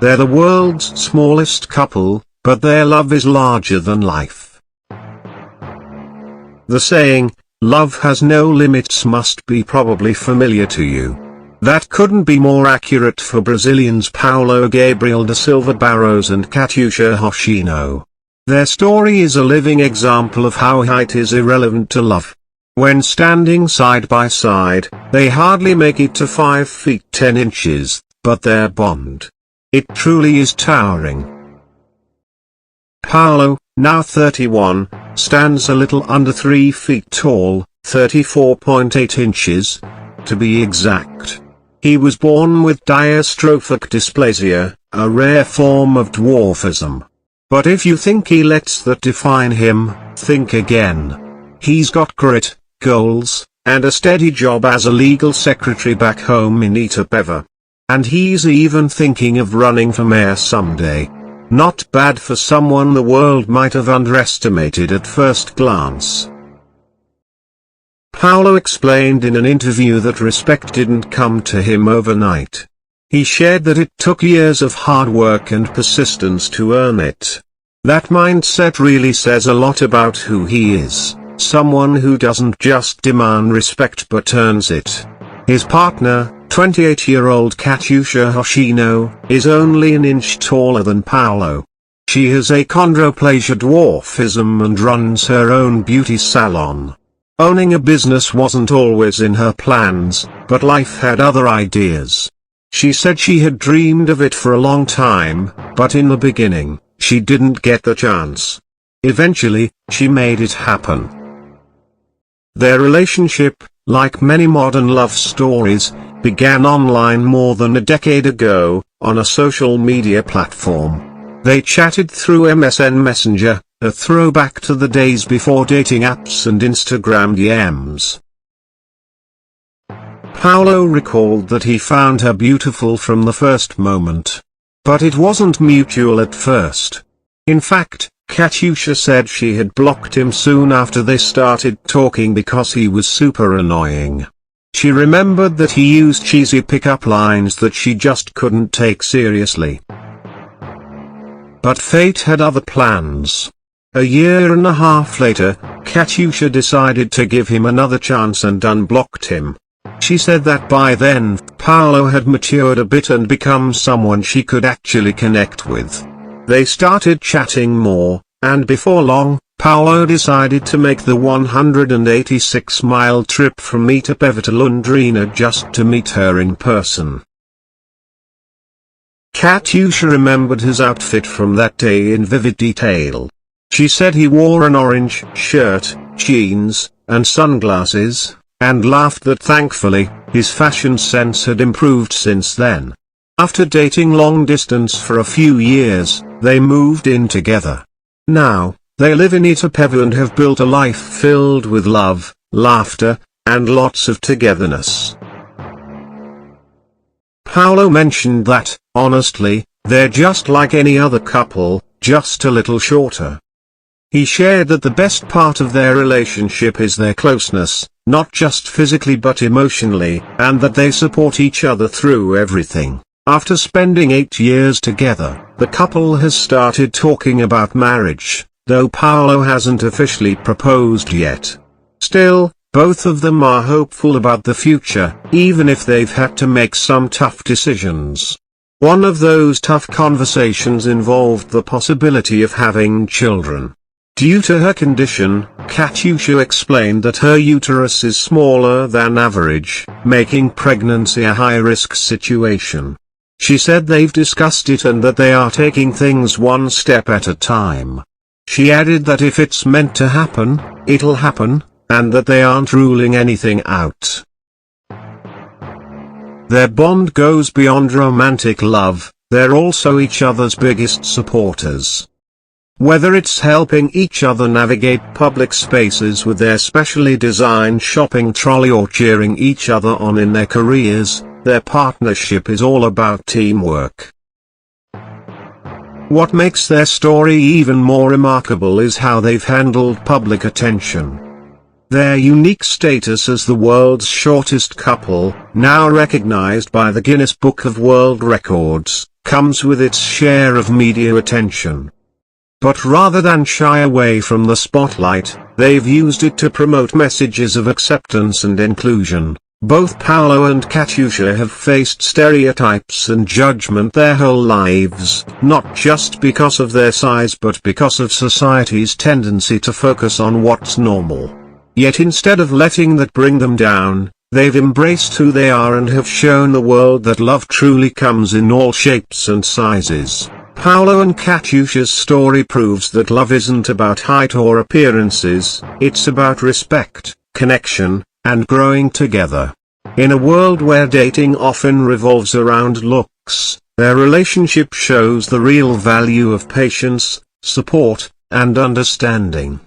They're the world's smallest couple, but their love is larger than life. The saying, "Love has no limits," must be probably familiar to you. That couldn't be more accurate for Brazilians Paulo Gabriel da Silva Barros and Katyusha Hoshino. Their story is a living example of how height is irrelevant to love. When standing side by side, they hardly make it to 5 feet 10 inches, but their bond, it truly is towering. Paulo, now 31, stands a little under 3 feet tall, 34.8 inches, to be exact. He was born with dystrophic dysplasia, a rare form of dwarfism. But if you think he lets that define him, think again. He's got grit, goals, and a steady job as a legal secretary back home in Itapeva. And he's even thinking of running for mayor someday. Not bad for someone the world might have underestimated at first glance. Paulo explained in an interview that respect didn't come to him overnight. He shared that it took years of hard work and persistence to earn it. That mindset really says a lot about who he is, someone who doesn't just demand respect but earns it. His partner, 28-year-old Katyusha Hoshino, is only an inch taller than Paulo. She has achondroplasia dwarfism and runs her own beauty salon. Owning a business wasn't always in her plans, but life had other ideas. She said she had dreamed of it for a long time, but in the beginning, she didn't get the chance. Eventually, she made it happen. Their relationship, like many modern love stories, began online more than a decade ago, on a social media platform. They chatted through MSN Messenger, a throwback to the days before dating apps and Instagram DMs. Paulo recalled that he found her beautiful from the first moment. But it wasn't mutual at first. In fact, Katyusha said she had blocked him soon after they started talking because he was super annoying. She remembered that he used cheesy pickup lines that she just couldn't take seriously. But fate had other plans. A year and a half later, Katyusha decided to give him another chance and unblocked him. She said that by then, Paulo had matured a bit and become someone she could actually connect with. They started chatting more, and before long, Paulo decided to make the 186-mile trip from Itapeva to Londrina just to meet her in person. Katyusha remembered his outfit from that day in vivid detail. She said he wore an orange shirt, jeans, and sunglasses, and laughed that thankfully, his fashion sense had improved since then. After dating long distance for a few years, they moved in together. Now, they live in Itapeva and have built a life filled with love, laughter, and lots of togetherness. Paulo mentioned that, honestly, they're just like any other couple, just a little shorter. He shared that the best part of their relationship is their closeness, not just physically but emotionally, and that they support each other through everything. After spending 8 years together, the couple has started talking about marriage, though Paulo hasn't officially proposed yet. Still, both of them are hopeful about the future, even if they've had to make some tough decisions. One of those tough conversations involved the possibility of having children. Due to her condition, Katyusha explained that her uterus is smaller than average, making pregnancy a high-risk situation. She said they've discussed it and that they are taking things one step at a time. She added that if it's meant to happen, it'll happen, and that they aren't ruling anything out. Their bond goes beyond romantic love, they're also each other's biggest supporters. Whether it's helping each other navigate public spaces with their specially designed shopping trolley or cheering each other on in their careers, their partnership is all about teamwork. What makes their story even more remarkable is how they've handled public attention. Their unique status as the world's shortest couple, now recognized by the Guinness Book of World Records, comes with its share of media attention. But rather than shy away from the spotlight, they've used it to promote messages of acceptance and inclusion. Both Paolo and Katyusha have faced stereotypes and judgment their whole lives, not just because of their size but because of society's tendency to focus on what's normal. Yet instead of letting that bring them down, they've embraced who they are and have shown the world that love truly comes in all shapes and sizes. Paolo and Katyusha's story proves that love isn't about height or appearances, it's about respect, connection, and growing together. In a world where dating often revolves around looks, their relationship shows the real value of patience, support, and understanding.